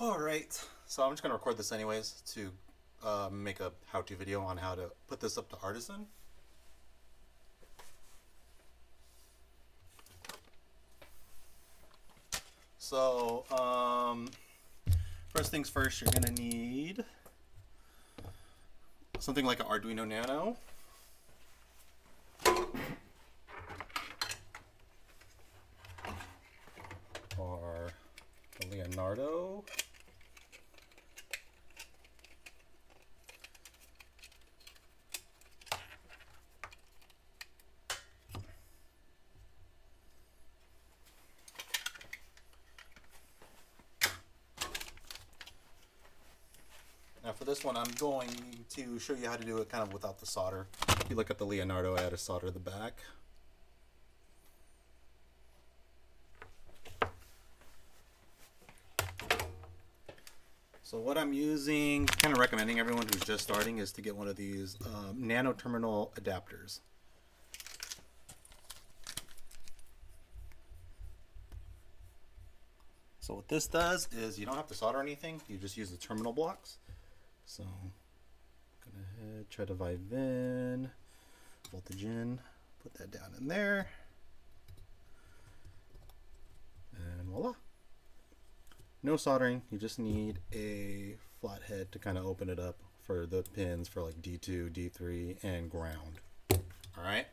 Alright, so I'm just going to record this anyways to make a how-to video on how to put this up to Artisan. So, first things first, you're going to need something like an Arduino Nano. Or a Leonardo. Now for this one, I'm going to show you how to do it kind of without the solder. If you look at the Leonardo, I had to solder the back. So what I'm using, kind of recommending everyone who's just starting, is to get one of these nano terminal adapters. So what this does is you don't have to solder anything, you just use the terminal blocks. So go ahead, try to vibe in, voltage in, put that down in there, and voila. No soldering, you just need a flathead to kind of open it up for the pins for like D2, D3, and ground. Alright,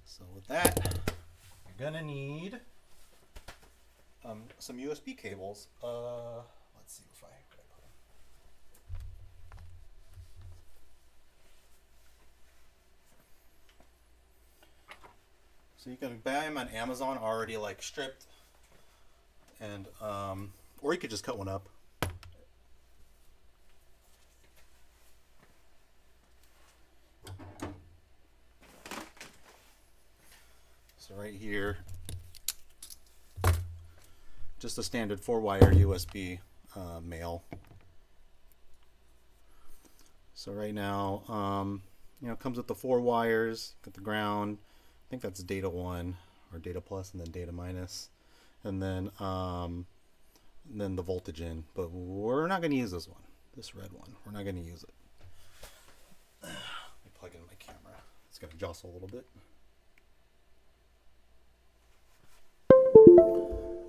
so with that, you're gonna need some USB cables. Let's see if I can put them. So you can buy them on Amazon already like stripped, and or you could just cut one up. So right here, just a standard 4-wire USB male. So right now, you know, it comes with the 4 wires, got the ground. I think that's data 1 or data plus, and then data minus, and then the voltage in. But we're not going to use this one, this red one. We're not going to use it. Let me plug in my camera. It's going to jostle a little bit.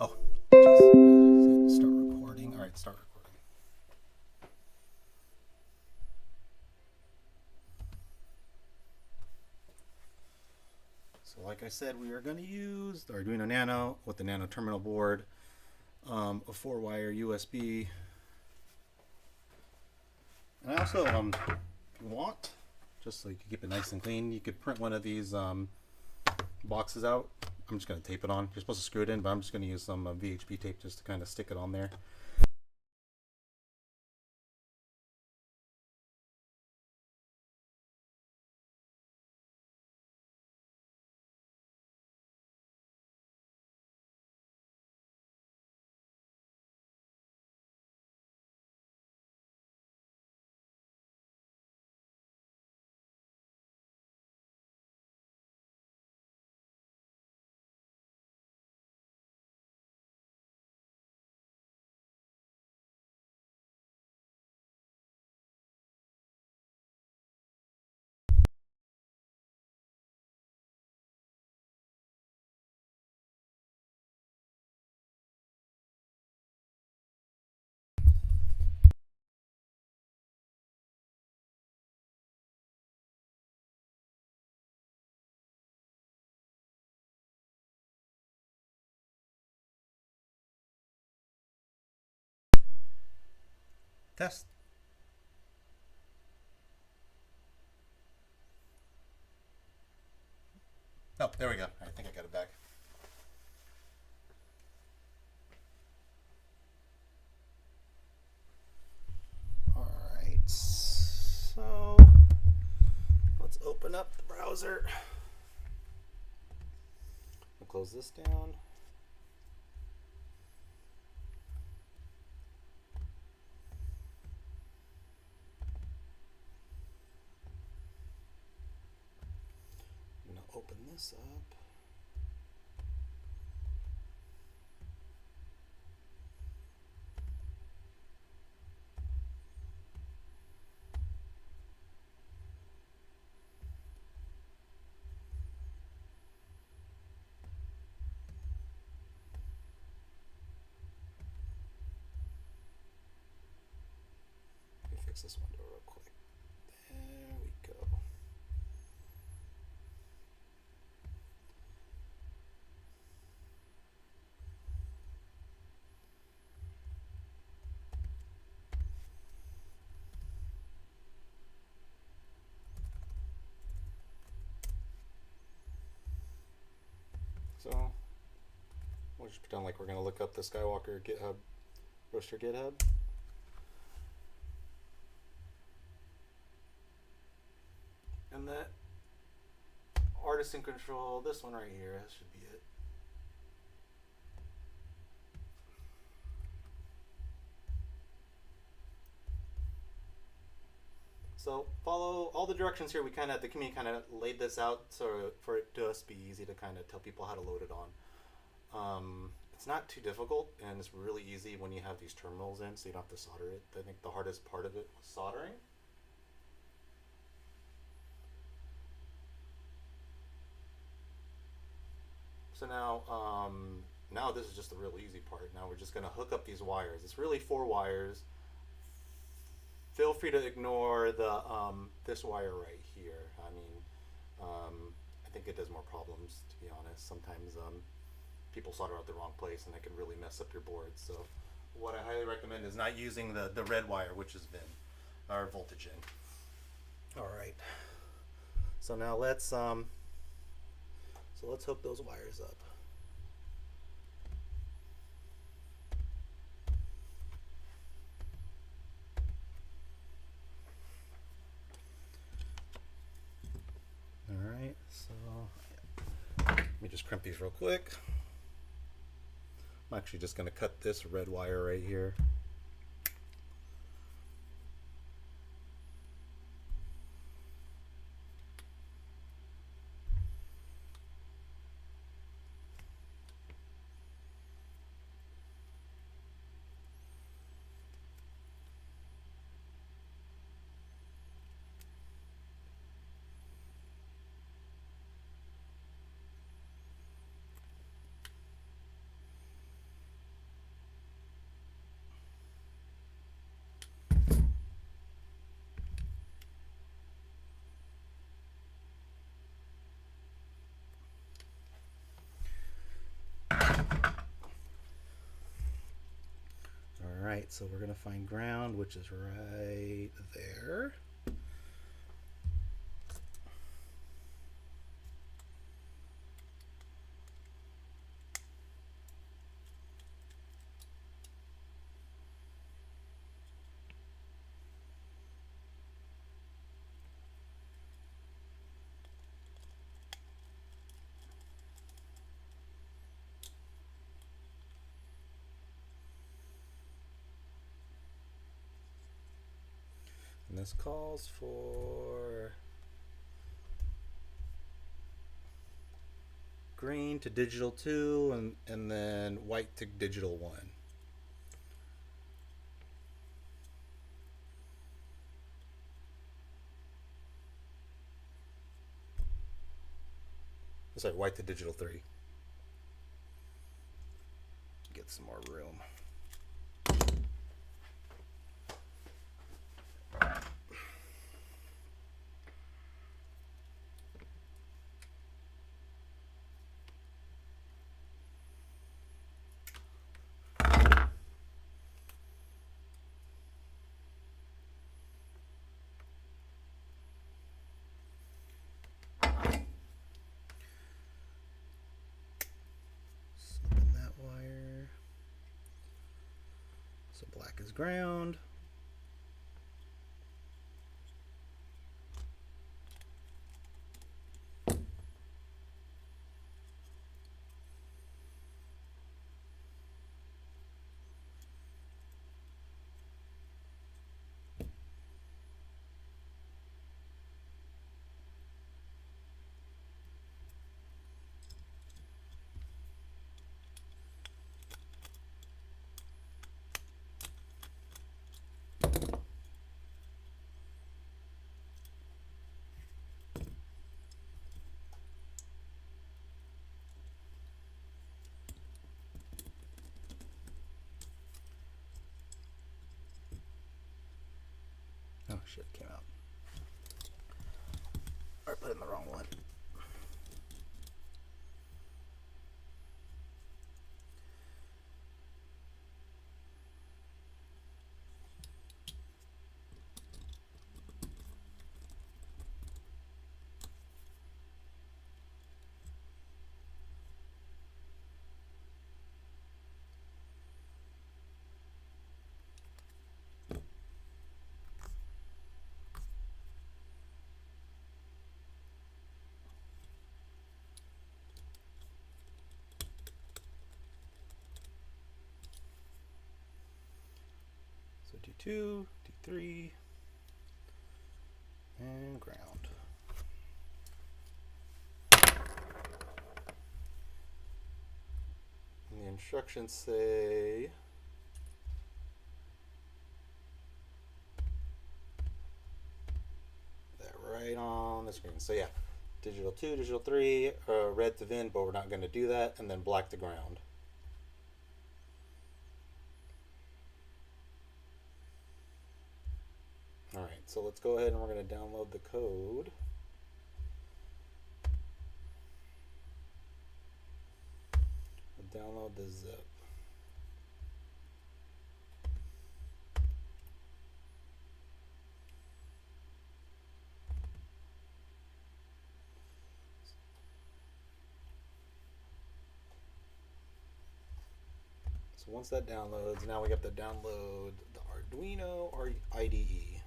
Oh, geez. Start recording. All right, start recording. So like I said, we are going to use the Arduino Nano with the Nano terminal board, a 4-wire USB. And I also, if you want, just so you can keep it nice and clean, you could print one of these boxes out. I'm just going to tape it on. You're supposed to screw it in, but I'm just going to use some VHP tape just to kind of stick it on there. Test. Oh, there we go. I think I got it back. All right, so let's open up the browser. We'll close this down. I'm going to open this up. fix this window real quick. There we go. So we'll just pretend like we're going to look up the Skywalker GitHub, roaster GitHub. And that Artisan control, this one right here, that should be it. So follow all the directions here. The community kind of laid this out so for it to just be easy to kind of tell people how to load it on. It's not too difficult, and it's really easy when you have these terminals in, so you don't have to solder it. I think the hardest part of it was soldering. So now this is just the real easy part. Now we're just going to hook up these wires. It's really 4 wires. Feel free to ignore the this wire right here. I mean, I think it does more problems, to be honest. Sometimes people solder out the wrong place, and it can really mess up your board. So what I highly recommend is not using the red wire, which is VIN, or voltage in. All right. So now let's hook those wires up. Alright, so let me just crimp these real quick. I'm actually just going to cut this red wire right here. Alright, so we're going to find ground, which is right there. And this calls for green to digital 2 and then white to digital 1. Sorry, white to digital 3. Get some more room. So black is ground. shit, came out. I put in the wrong one. So D2, D3, and ground. And the instructions say that right on the screen. So yeah, digital 2, digital 3, red to VIN, but we're not going to do that, and then black to ground. All right, so let's go ahead and we're going to download the code. We'll download the zip. So once that downloads, now we have to download the Arduino IDE.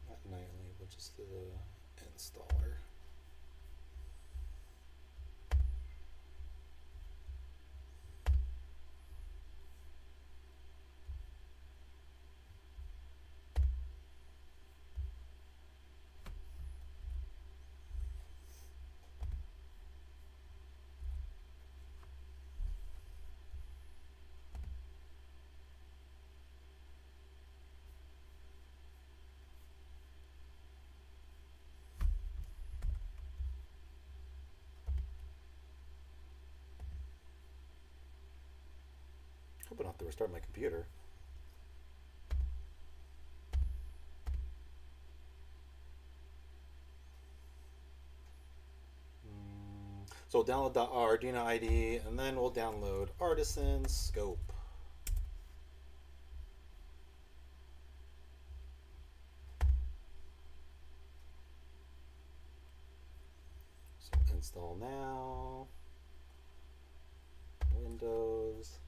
Not nightly, but just the installer. Hope I don't have to restart my computer. So we'll download the Arduino IDE, and then we'll download Artisan scope. So install now, Windows.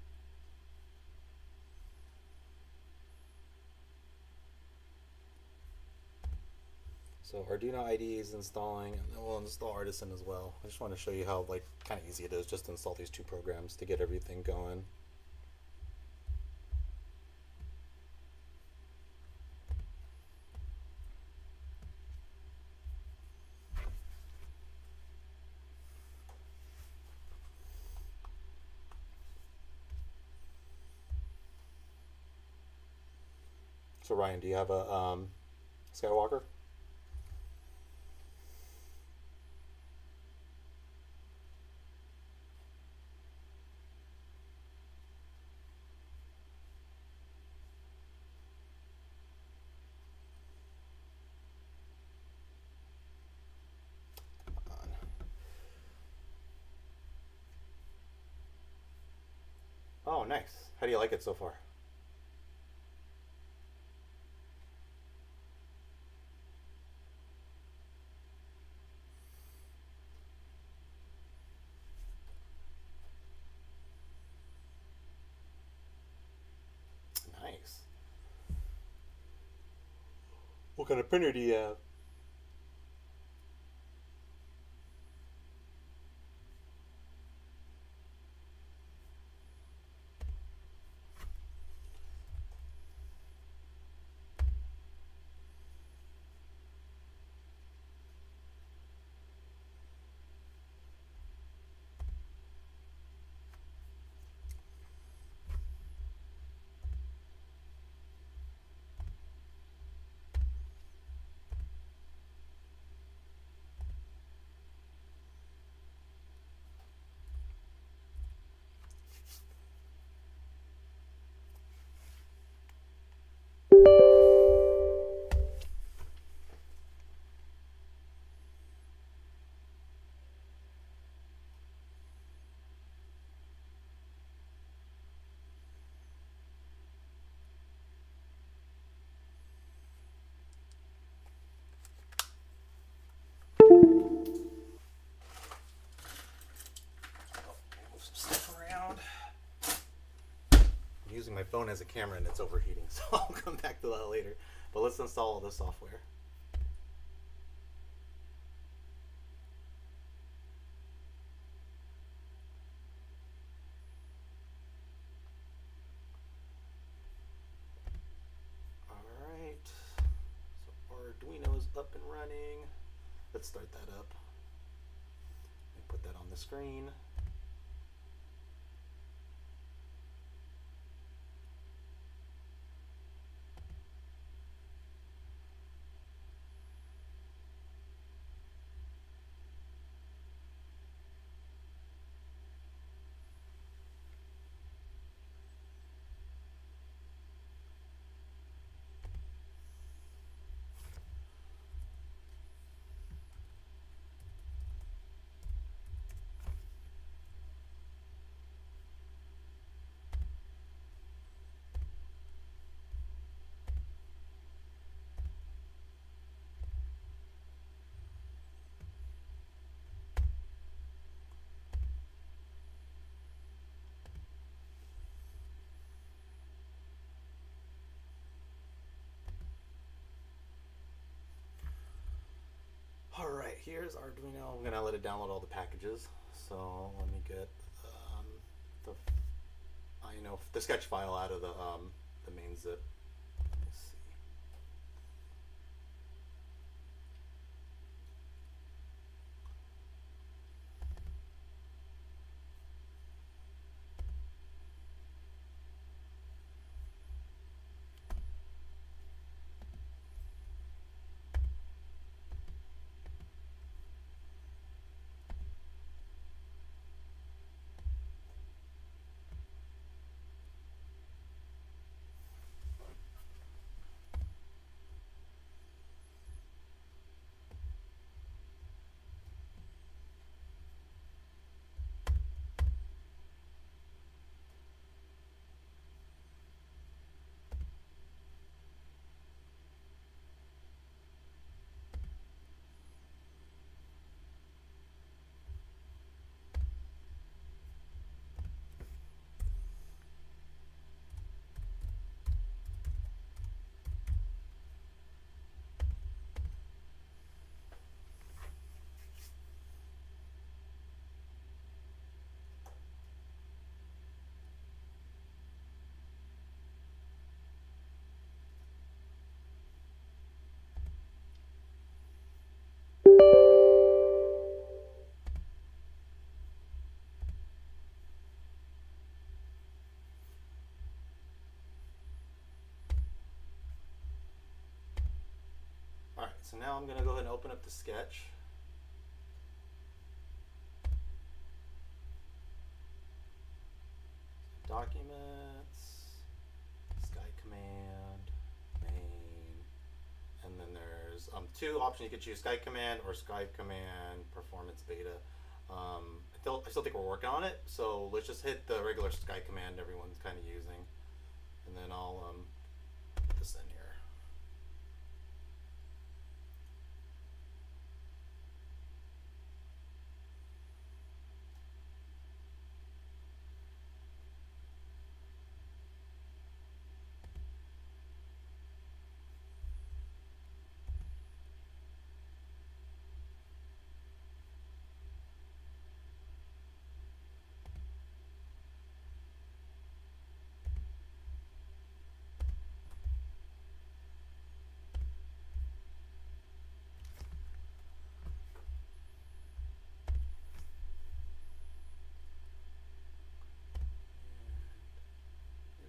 So Arduino IDE is installing, and then we'll install Artisan as well. I just want to show you how kind of easy it is just to install these two programs to get everything going. So Ryan, do you have a Skywalker? Oh, nice. How do you like it so far? Nice. What kind of printer do you have? using my phone as a camera and it's overheating, so I'll come back to that later. But let's install all the software. Alright, so Arduino's up and running. Let's start that up and put that on the screen. Alright, here's Arduino. I'm going to let it download all the packages. So let me get the sketch file out of the main zip. Let's see. Alright, so now I'm going to go ahead and open up the sketch. Documents, Sky Command, main, and then there's two options you could choose: Sky Command or Sky Command Performance Beta. I still think we're working on it, so let's just hit the regular Sky Command everyone's kind of using, and then I'll put this in here.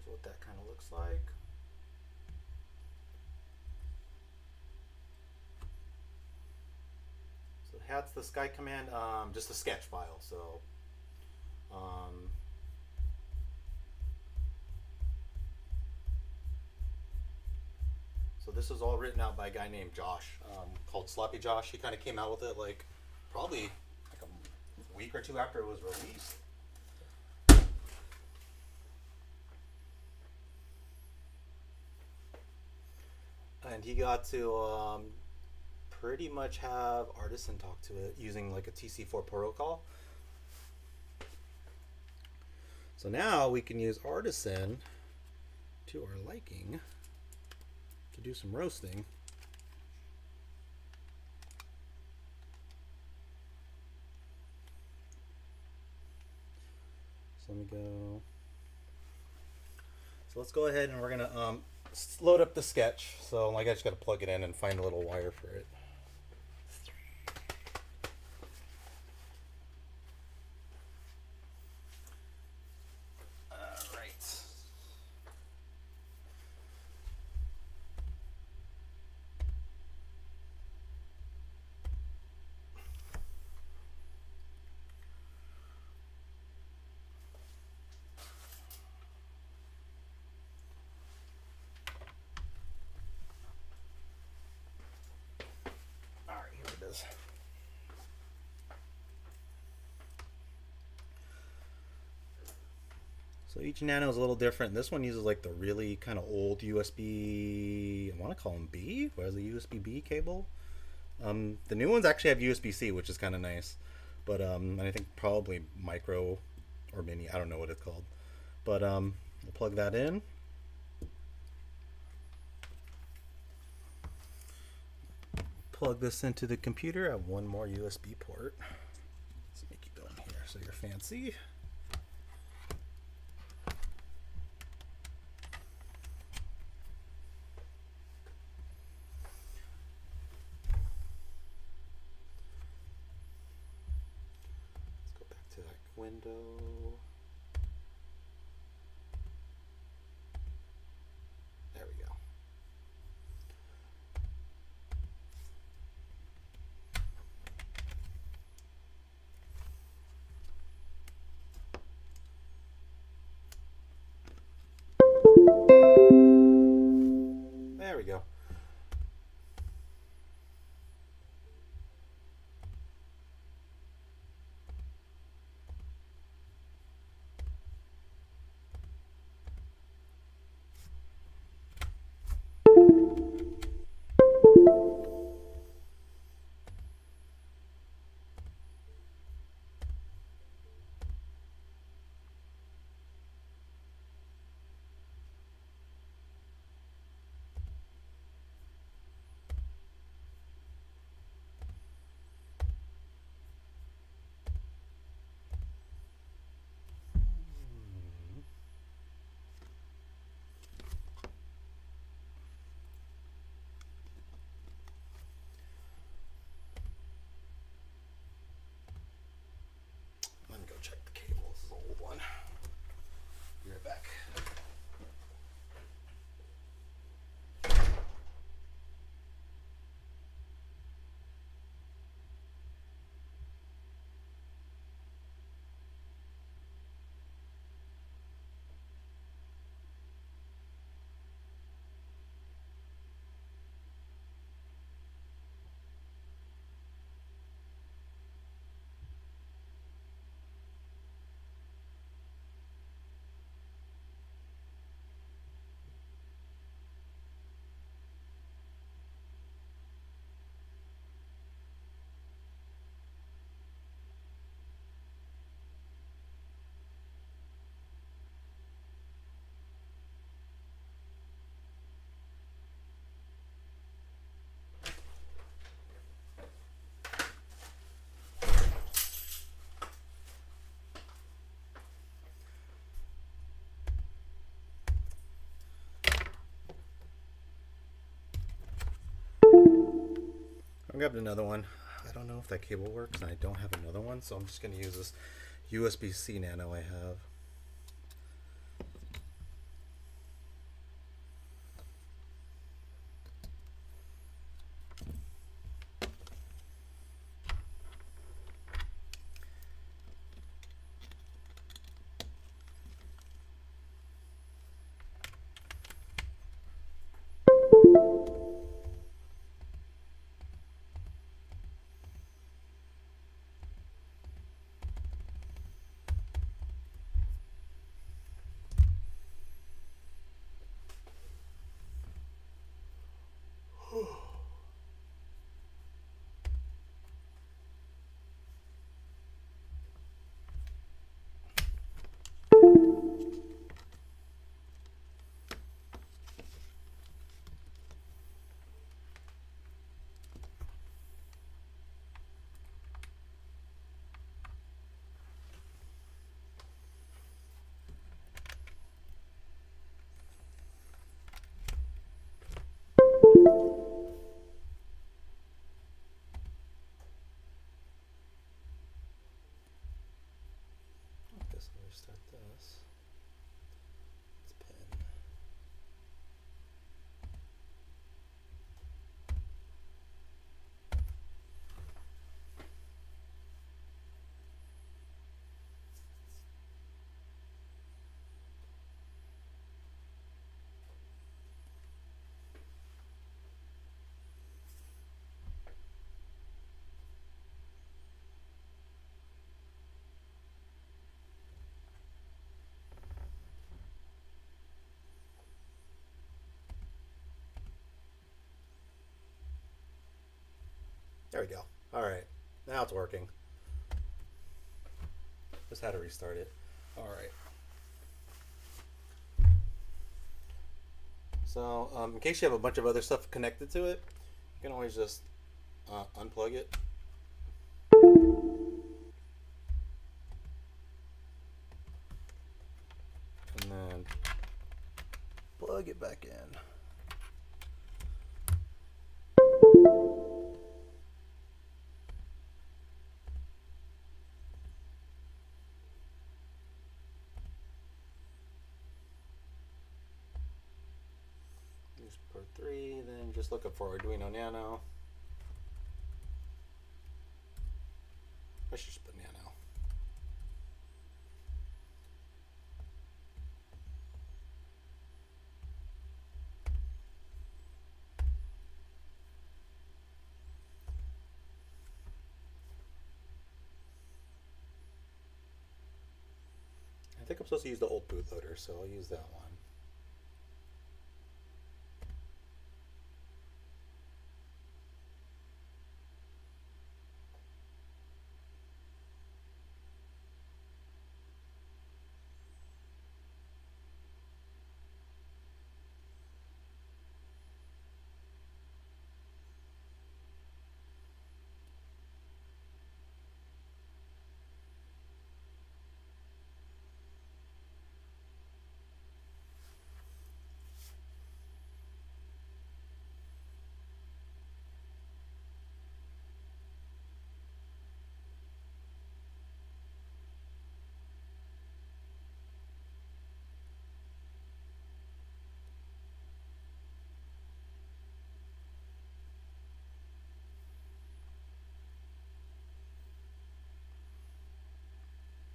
What that kind of looks like. So that's the Sky Command, just a sketch file. So so this was all written out by a guy named Josh, called Sloppy Josh. He kind of came out with it like probably like a week or two after it was released. And he got to pretty much have Artisan talk to it using like a TC4 protocol. So now we can use Artisan to our liking to do some roasting. So let me go. So let's go ahead and we're gonna load up the sketch. So like I just gotta plug it in and find a little wire for it. So each Nano is a little different. This one uses like the really kind of old USB, I want to call them B, where's the USB-B cable? The new ones actually have USB-C, which is kind of nice. But and I think probably micro or mini, I don't know what it's called. But we'll plug that in. Plug this into the computer. I have one more USB port. Let's make you go in here so you're fancy. Let's go back to that window. There we go. There we go. Let me go check the cable. This is an old one. Be right back. I grabbed another one. I don't know if that cable works, and I don't have another one, so I'm just going to use this USB-C Nano I have. restart this. Let's pin. There we go. All right, now it's working. Just had to restart it. All right. So in case you have a bunch of other stuff connected to it, you can always just unplug it. And then plug it back in. Use port 3, then just look up for Arduino Nano. I should just put Nano. I think I'm supposed to use the old bootloader, so I'll use that one.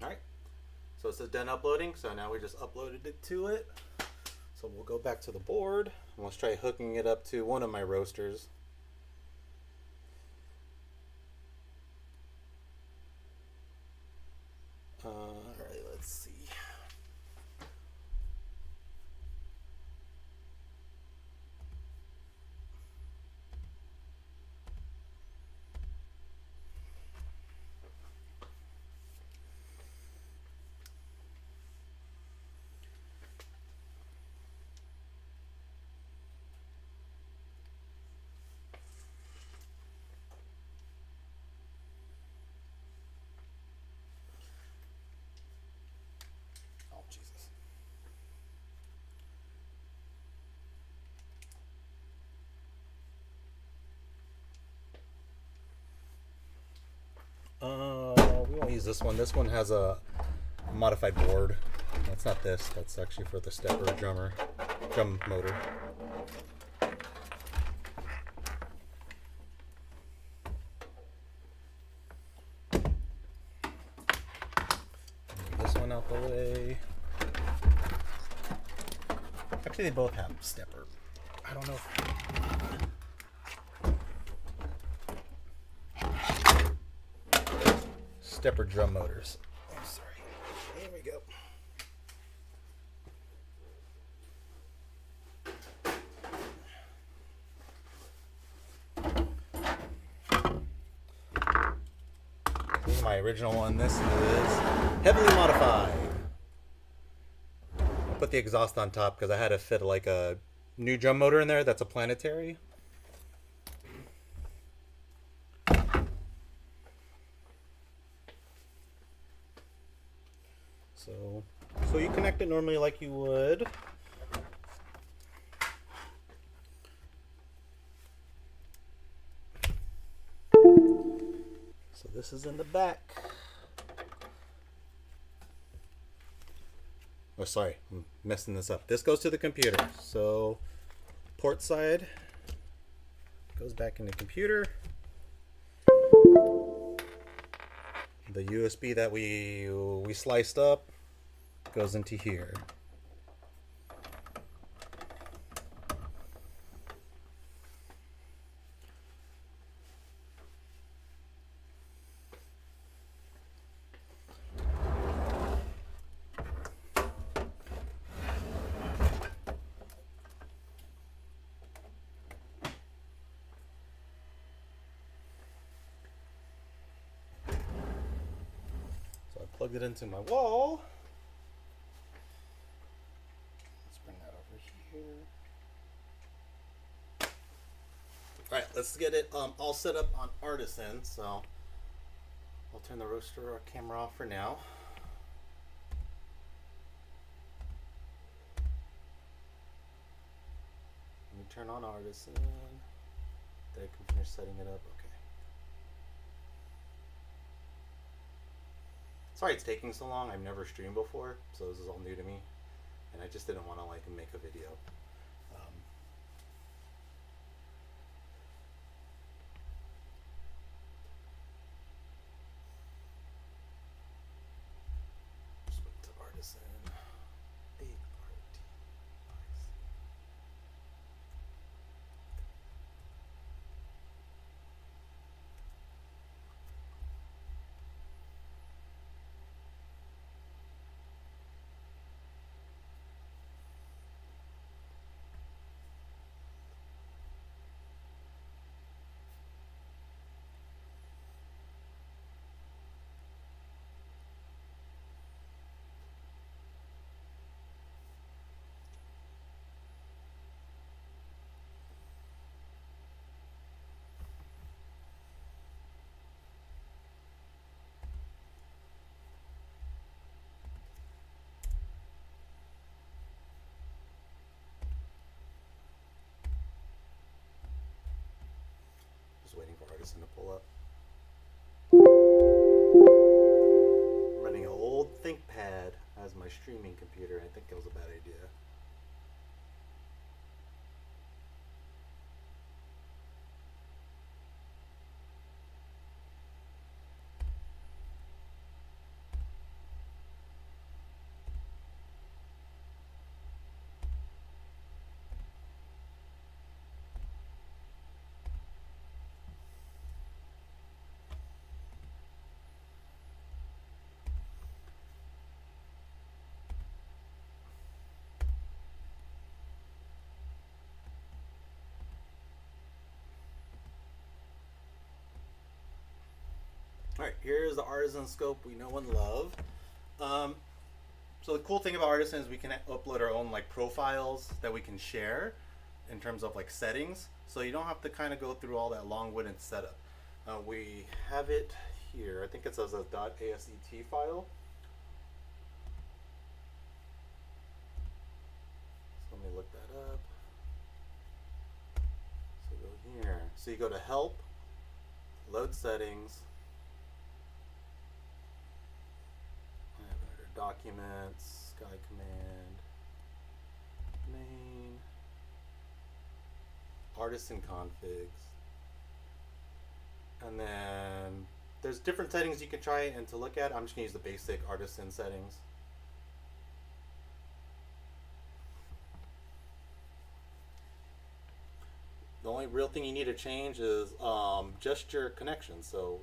Alright, so it says done uploading, so now we just uploaded it to it. So we'll go back to the board, and let's try hooking it up to one of my roasters. Alright, let's see. Oh, Jesus. We won't use this one. This one has a modified board. That's not this. That's actually for the stepper drum motor. Move this one out the way. Actually, they both have stepper. I don't know if... stepper drum motors. Oh, sorry. Here we go. This is my original one. This is heavily modified. I put the exhaust on top because I had to fit like a new drum motor in there that's a planetary. So you connect it normally like you would. So this is in the back. Oh, sorry, I'm messing this up. This goes to the computer. So port side goes back in the computer. The USB that we sliced up goes into here. So I plugged it into my wall. Let's bring that over here. All right, let's get it all set up on Artisan. So I'll turn the roaster camera off for now. Let me turn on Artisan. Then I can finish setting it up. Okay. Sorry it's taking so long. I've never streamed before, so this is all new to me, and I just didn't want to like make a video. Just went to Artisan. Just waiting for Artisan to pull up. I'm running an old ThinkPad as my streaming computer. I think it was a bad idea. Alright, here's the Artisan scope we know and love. So the cool thing about Artisan is we can upload our own like profiles that we can share in terms of like settings. So you don't have to kind of go through all that long-winded setup. We have it here. I think it says a .aset file. So let me look that up. So go here. So you go to Help, Load Settings. Documents, Sky Command, main, Artisan configs, and then there's different settings you can try and to look at. I'm just gonna use the basic Artisan settings. The only real thing you need to change is just your connection, so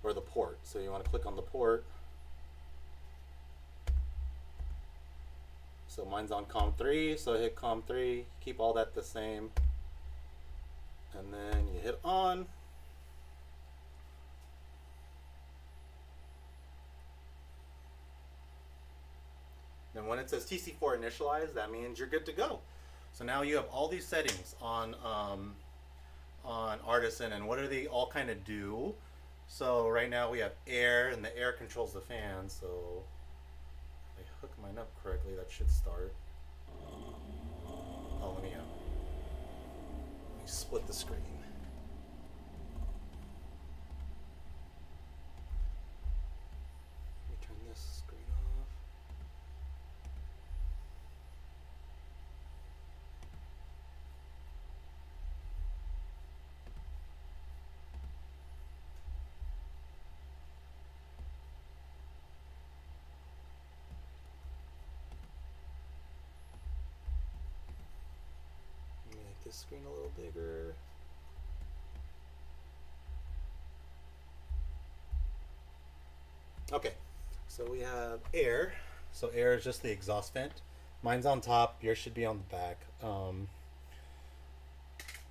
or the port. So you want to click on the port. So mine's on COM3, so hit COM3, keep all that the same, and then you hit on. Then when it says TC4 initialize, that means you're good to go. So now you have all these settings on Artisan, and what do they all kind of do? So right now we have air, and the air controls the fan, so hook mine up correctly, that should start. Oh, let me split the screen. Let me turn this screen off. this screen a little bigger. Okay, so we have air. So air is just the exhaust vent. Mine's on top. Yours should be on the back. Let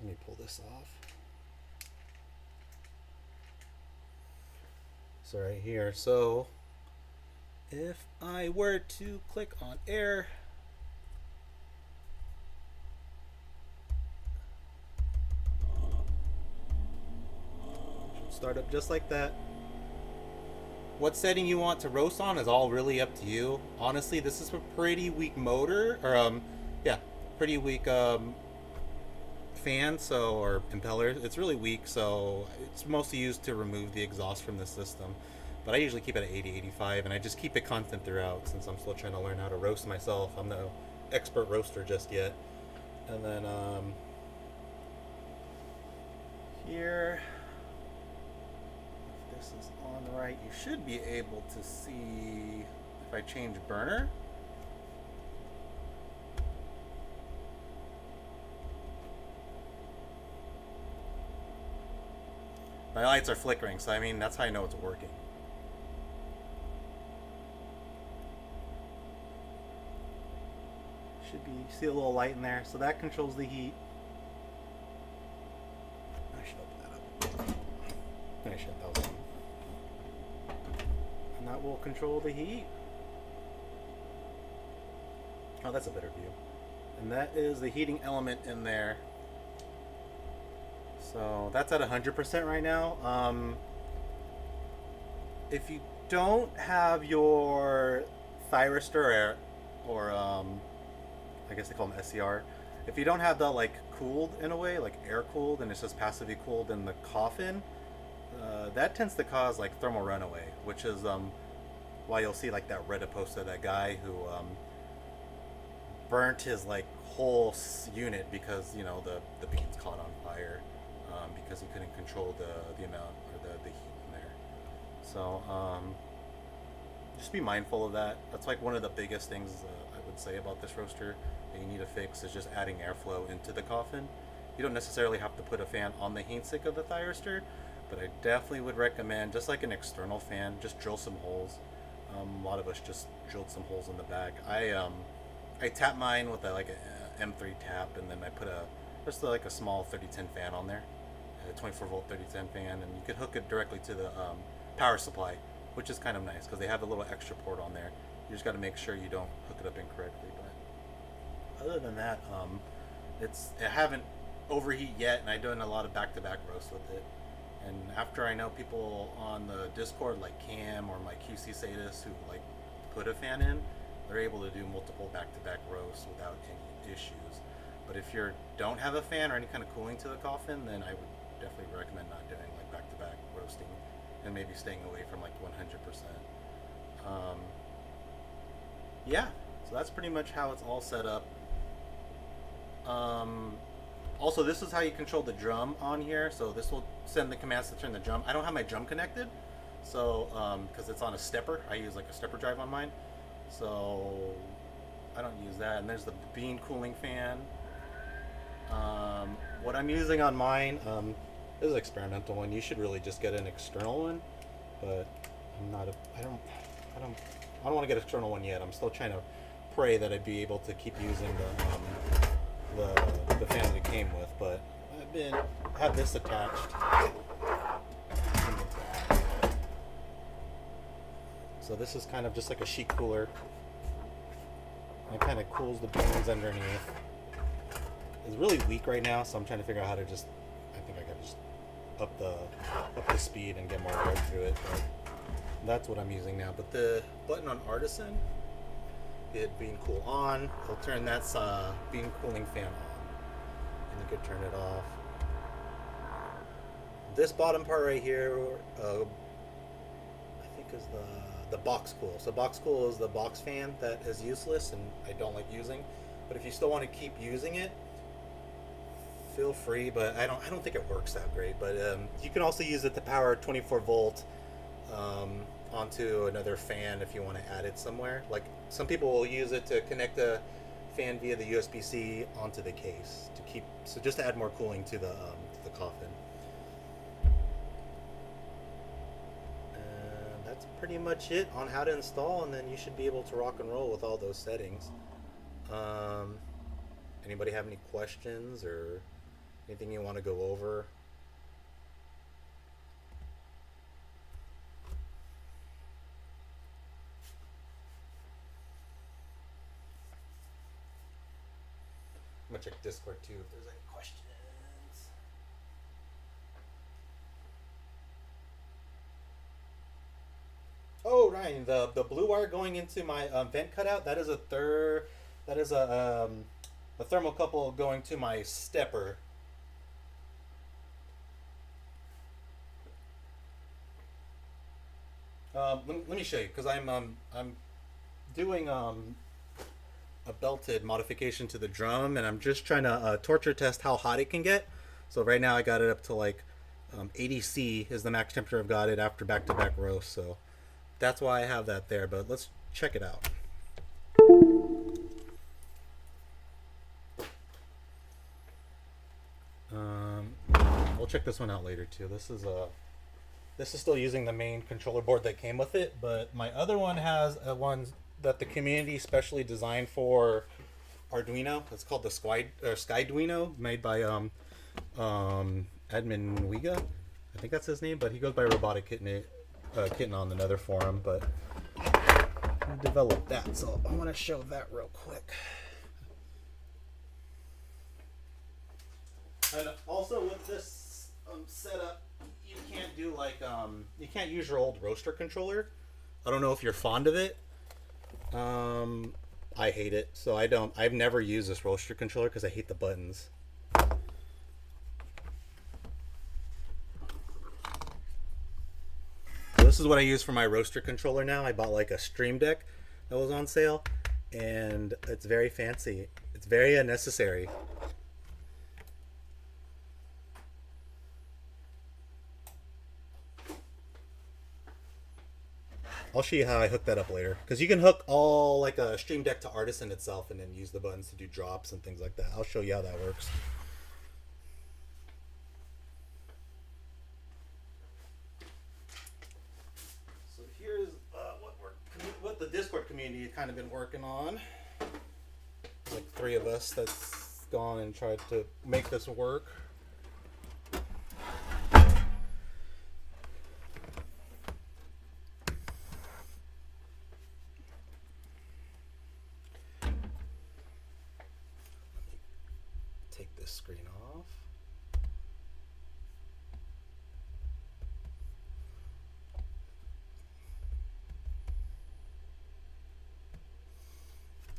me pull this off. So right here. So if I were to click on air, start up just like that. What setting you want to roast on is all really up to you. Honestly, this is a pretty weak motor, or yeah, pretty weak fan, so, or impeller. It's really weak, so it's mostly used to remove the exhaust from the system. But I usually keep it at 80, 85, and I just keep it constant throughout since I'm still trying to learn how to roast myself. I'm no expert roaster just yet. And then here, if this is on the right, you should be able to see if I change burner. My lights are flickering, so I mean, that's how I know it's working. Should be, see a little light in there, so that controls the heat. I should open that up. I should, that was on. And that will control the heat. Oh, that's a better view. And that is the heating element in there. So that's at 100% right now. If you don't have your thyristor or I guess they call them SCR. If you don't have that like cooled in a way, like air cooled, and it's just passively cooled in the coffin, that tends to cause like thermal runaway, which is why you'll see like that Reddit post of that guy who burnt his like whole unit because, you know, the beans caught on fire because he couldn't control the amount or the heat in there. So just be mindful of that. That's like one of the biggest things I would say about this roaster that you need to fix is just adding airflow into the coffin. You don't necessarily have to put a fan on the heatsink of the thyristor, but I definitely would recommend, just like an external fan, just drill some holes. A lot of us just drilled some holes in the back. I tap mine with like a M3 tap, and then I put just like a small 3010 fan on there, a 24 volt 3010 fan, and you could hook it directly to the power supply, which is kind of nice because they have a little extra port on there. You just got to make sure you don't hook it up incorrectly. But other than that, I haven't overheat yet, and I'm doing a lot of back-to-back roasts with it. And after I know people on the Discord like Cam or my QC Sadis who like put a fan in, they're able to do multiple back-to-back roasts without any issues. But if you don't have a fan or any kind of cooling to the coffin, then I would definitely recommend not doing like back-to-back roasting and maybe staying away from like 100%. Yeah, so that's pretty much how it's all set up. Also, this is how you control the drum on here. So this will send the commands to turn the drum. I don't have my drum connected, so because it's on a stepper. I use like a stepper drive on mine, so I don't use that. And there's the bean cooling fan. What I'm using on mine, this is an experimental one. You should really just get an external one, but I don't want to get an external one yet. I'm still trying to pray that I'd be able to keep using the fan that it came with, but I have this attached. So this is kind of just like a sheet cooler. It kind of cools the beans underneath. It's really weak right now, so I'm trying to figure out how to just, I think I gotta just up the speed and get more right through it. But that's what I'm using now. But the button on Artisan, hit bean cool on, it'll turn that bean cooling fan on, and you could turn it off. This bottom part right here, I think is the box cool. So box cool is the box fan that is useless and I don't like using. But if you still want to keep using it, feel free. But I don't think it works that great. But you can also use it to power 24 volt onto another fan if you want to add it somewhere. Like some people will use it to connect a fan via the USB-C onto the case to keep, so just to add more cooling to the coffin. And that's pretty much it on how to install, and then you should be able to rock and roll with all those settings. Anybody have any questions or anything you want to go over? I'm gonna check Discord too if there's any questions. Oh, Ryan, the blue wire going into my vent cutout, that is a thermocouple going to my stepper. Let me show you, because I'm doing a belted modification to the drum, and I'm just trying to torture test how hot it can get. So right now I got it up to like 80 C is the max temperature I've got it after back-to-back roast. So that's why I have that there. But let's check it out. We'll check this one out later too. This is still using the main controller board that came with it, but my other one has a one that the community specially designed for Arduino. It's called the Skydwino, made by Admin Wiga. I think that's his name, but he goes by Robotic Kitten on another forum. But I developed that, so I want to show that real quick. And also with this setup, you can't do like you can't use your old roaster controller. I don't know if you're fond of it. I hate it, so I've never used this roaster controller because I hate the buttons. This is what I use for my roaster controller now. I bought like a Stream Deck that was on sale, and it's very fancy. It's very unnecessary. I'll show you how I hook that up later, because you can hook all like a Stream Deck to Artisan itself and then use the buttons to do drops and things like that. I'll show you how that works. So here's what the Discord community has kind of been working on. There's like 3 of us that's gone and tried to make this work. Screen off.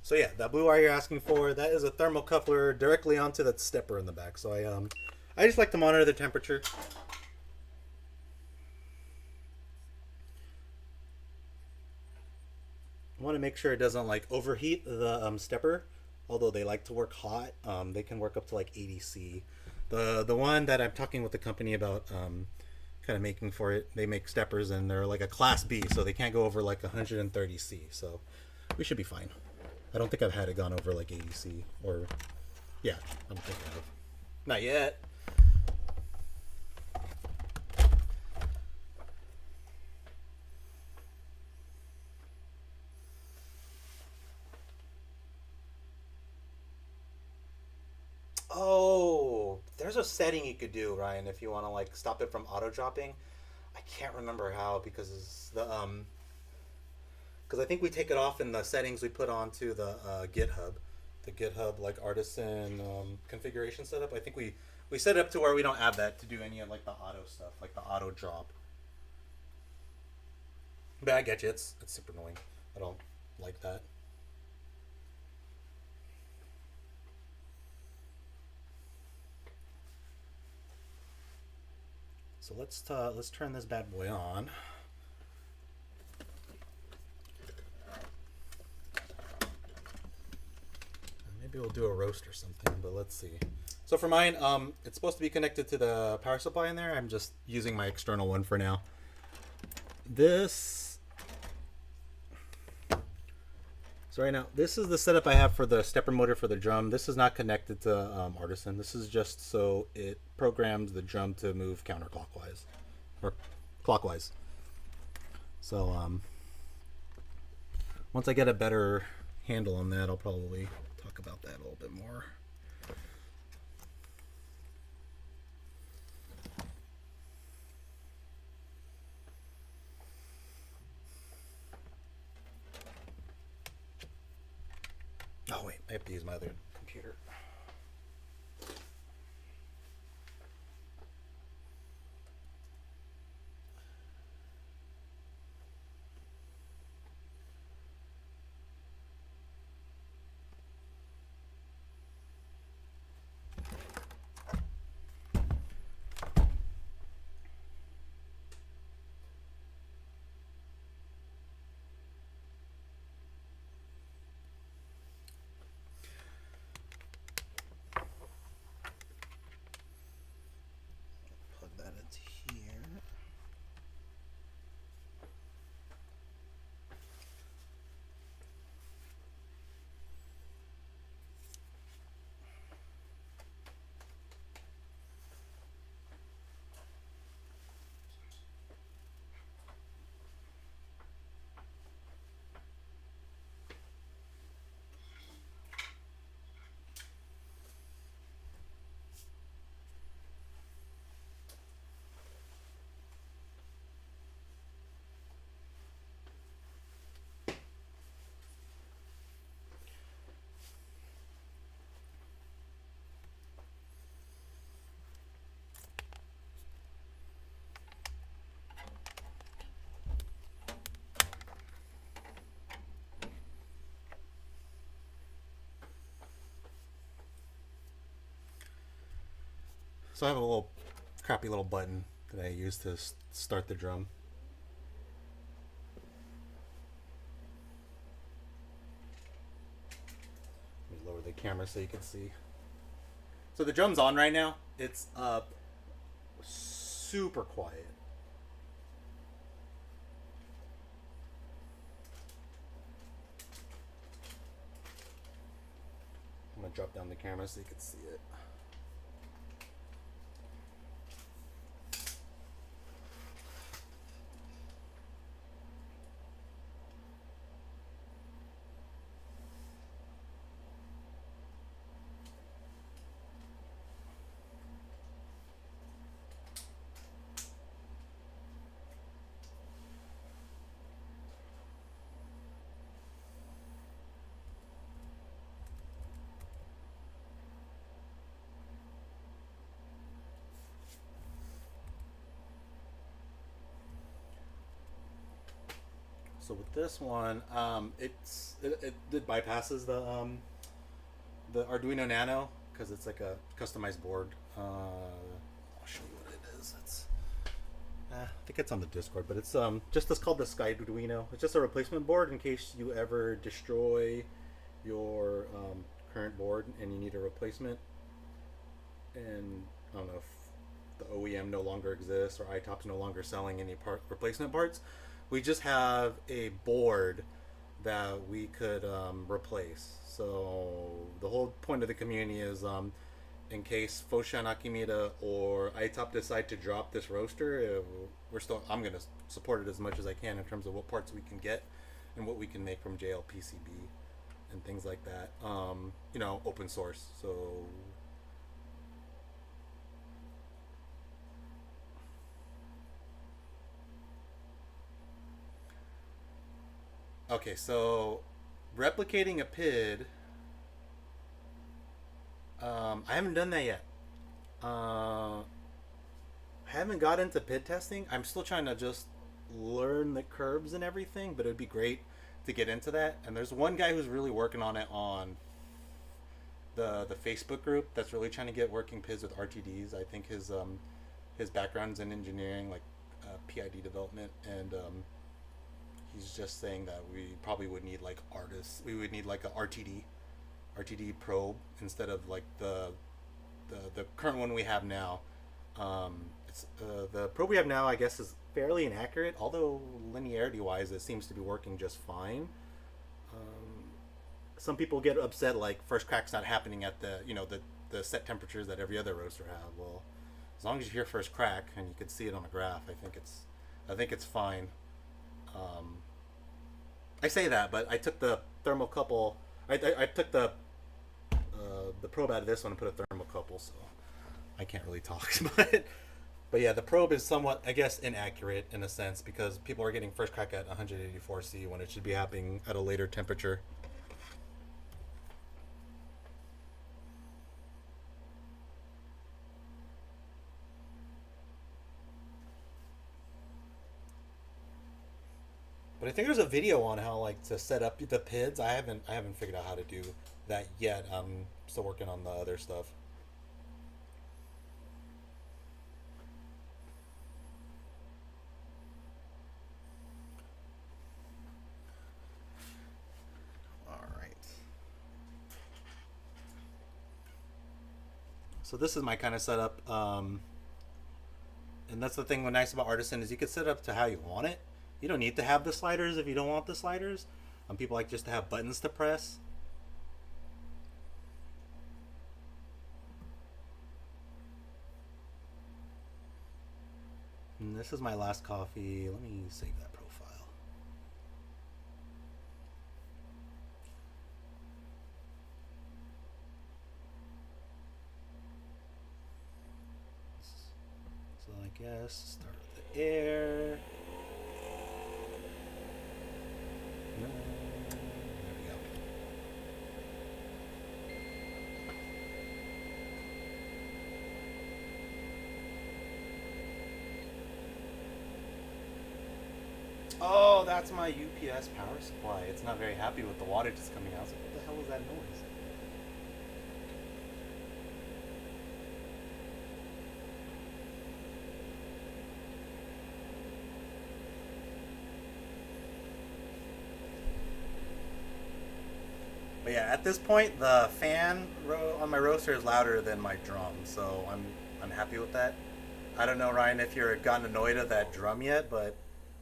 So yeah, that blue wire you're asking for, that is a thermocoupler directly onto that stepper in the back. So I just like to monitor the temperature. I want to make sure it doesn't like overheat the stepper. Although they like to work hot, they can work up to like 80 C. The one that I'm talking with the company about kind of making for it, they make steppers and they're like a class B, so they can't go over like 130 C. So we should be fine. I don't think I've had it gone over like 80 C, or yeah, I don't think I have. Not yet. Oh, there's a setting you could do, Ryan, if you want to like stop it from auto dropping. I can't remember how, because it's because I think we take it off in the settings we put onto the GitHub like Artisan configuration setup. I think we set it up to where we don't add that to do any of like the auto stuff, like the auto drop. But I get you, it's super annoying. I don't like that. So let's turn this bad boy on. Maybe we'll do a roast or something, but let's see. So for mine, it's supposed to be connected to the power supply in there. I'm just using my external one for now. So right now, this is the setup I have for the stepper motor for the drum. This is not connected to Artisan. This is just so it programs the drum to move counterclockwise or clockwise. So once I get a better handle on that, I'll probably talk about that a little bit more. Oh wait, I have to use my other computer. Plug that into here. So I have a little crappy little button that I use to start the drum. Let me lower the camera so you can see. So the drum's on right now. It's up super quiet. I'm gonna drop down the camera so you can see it. So with this one, it bypasses the Arduino Nano because it's like a customized board. I'll show you what it is. I think it's on the Discord, but it's just it's called the Arduino. It's just a replacement board in case you ever destroy your current board and you need a replacement. And I don't know if the OEM no longer exists or iTop's no longer selling any replacement parts. We just have a board that we could replace. So the whole point of the community is in case Foshan Akimita or iTop decide to drop this roaster, I'm going to support it as much as I can in terms of what parts we can get and what we can make from JLPCB and things like that. Open source. So okay, so replicating a PID, I haven't done that yet. I haven't got into PID testing. I'm still trying to just learn the curves and everything, but it would be great to get into that. And there's one guy who's really working on it on the Facebook group that's really trying to get working PIDs with RTDs. I think his background's in engineering, like PID development, and he's just saying that we probably would need like artists. We would need like a RTD probe instead of like the current one we have now. It's the probe we have now, I guess, is fairly inaccurate. Although linearity wise, it seems to be working just fine. some people get upset like first crack's not happening at the the set temperatures that every other roaster have. Well, as long as you hear first crack and you can see it on the graph, I think it's fine. Um, I say that, but I took the thermocouple. I took the probe out of this one and put a thermocouple, so I can't really talk. But yeah, the probe is somewhat, I guess, inaccurate in a sense because people are getting first crack at 184°C when it should be happening at a later temperature. But I think there's a video on how like to set up the PIDs. I haven't figured out how to do that yet. I'm still working on the other stuff. All right. So this is my kind of setup. And that's the thing. What's nice about Artisan is you can set it up to how you want it. You don't need to have the sliders if you don't want the sliders. People like just to have buttons to press. And this is my last coffee. Let me save that profile. So I guess start with the air. There we go. Oh, that's my UPS power supply. It's not very happy with the water just coming out. I was like, what the hell was that noise? But yeah, at this point, the fan on my roaster is louder than my drum, so I'm happy with that. I don't know, Ryan, if you're gotten annoyed at that drum yet, but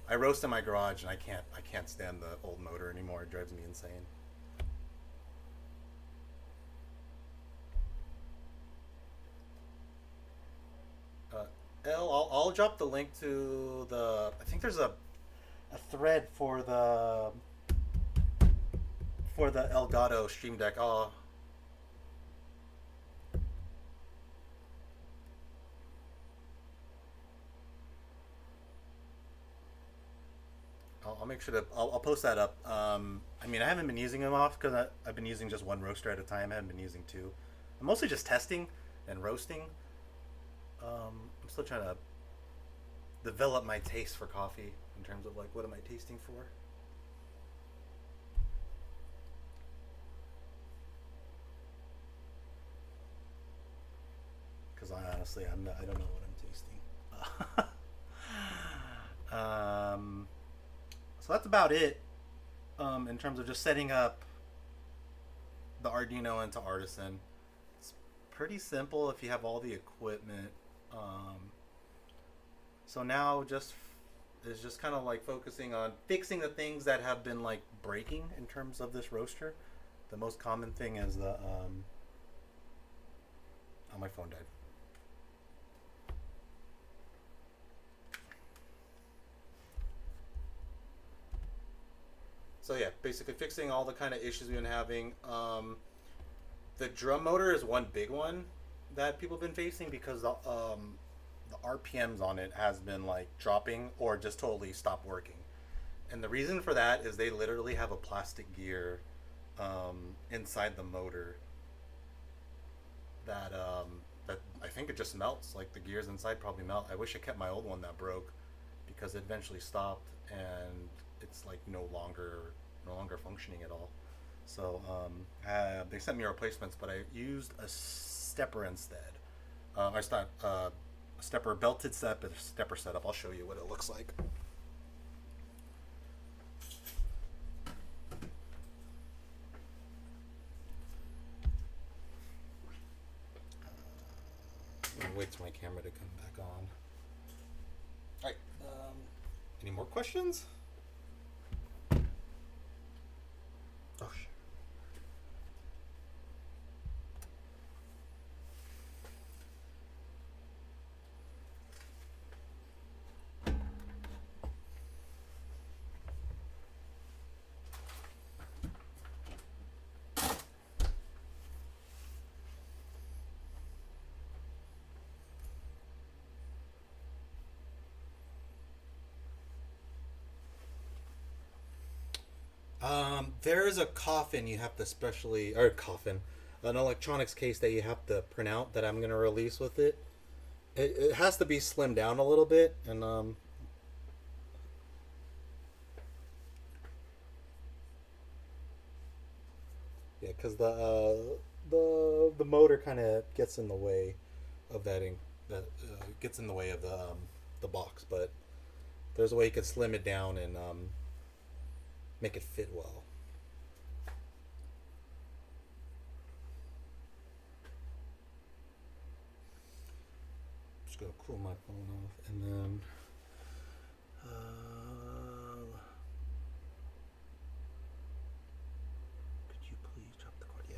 I roast in my garage and I can't stand the old motor anymore. It drives me insane. Uh, I'll drop the link to the. I think there's a thread for the Elgato Stream Deck. I'll make sure to I'll post that up. I mean, I haven't been using them off because I've been using just one roaster at a time. I haven't been using two. I'm mostly just testing and roasting. I'm still trying to develop my taste for coffee in terms of like what am I tasting for. Because I don't know what I'm tasting. So that's about it in terms of just setting up the Arduino into Artisan. It's pretty simple if you have all the equipment. Um, so now just is just kind of like focusing on fixing the things that have been like breaking in terms of this roaster. The most common thing is the oh, my phone died. So yeah, basically fixing all the kind of issues we've been having. The drum motor is one big one that people have been facing because the RPMs on it has been like dropping or just totally stopped working. And the reason for that is they literally have a plastic gear inside the motor that I think it just melts. Like the gears inside probably melt. I wish I kept my old one that broke because it eventually stopped and it's like no longer functioning at all. So they sent me replacements, but I used a stepper instead. I thought a stepper belted stepper setup. I'll show you what it looks like. Wait till my camera to come back on. All right. Any more questions? Oh, sure. There is a coffin you have to specially, or coffin, an electronics case that you have to print out that I'm gonna release with it. It has to be slimmed down a little bit, and yeah, because the motor kind of gets in the way of that ink, that gets in the way of the box, but there's a way you could slim it down and make it fit well. Just gonna cool my phone off, and then could you please drop the cord? Yeah.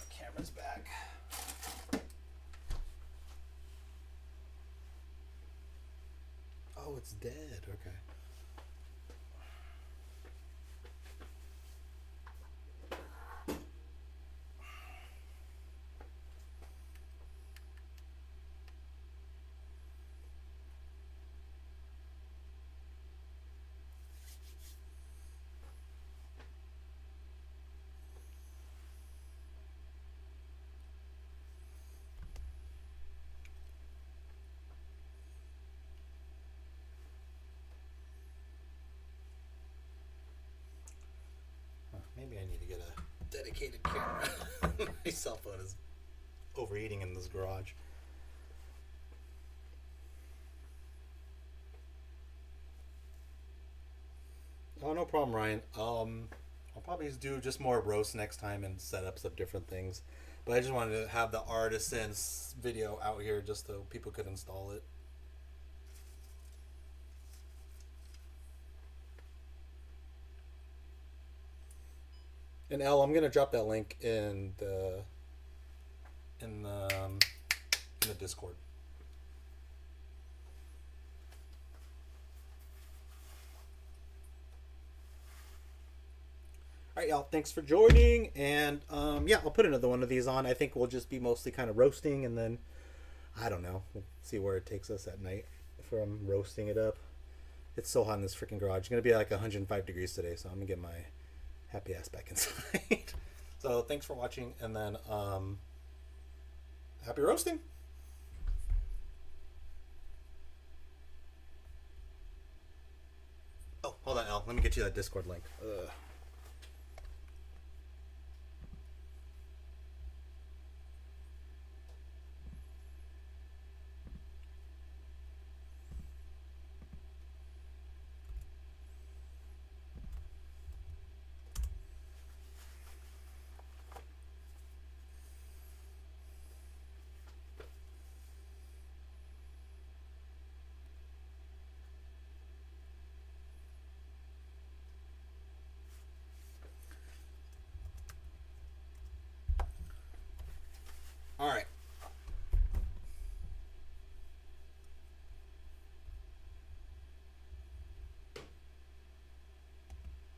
Camera's back. Oh, it's dead. Okay. Maybe I need to get a dedicated camera. My cell phone is overheating in this garage. Oh, no problem, Ryan. I'll probably do just more roast next time and setups of different things. But I just wanted to have the Artisan video out here just so people could install it. And Al, I'm gonna drop that link in the um, in the Discord. All right, y'all. Thanks for joining, and yeah, I'll put another one of these on. I think we'll just be mostly kind of roasting, and then I don't know, we'll see where it takes us at night from roasting it up. It's so hot in this freaking garage. It's gonna be like 105 degrees today, so I'm gonna get my happy ass back inside. So thanks for watching, and then happy roasting. Oh, hold on, Al. Let me get you that Discord link. Ugh.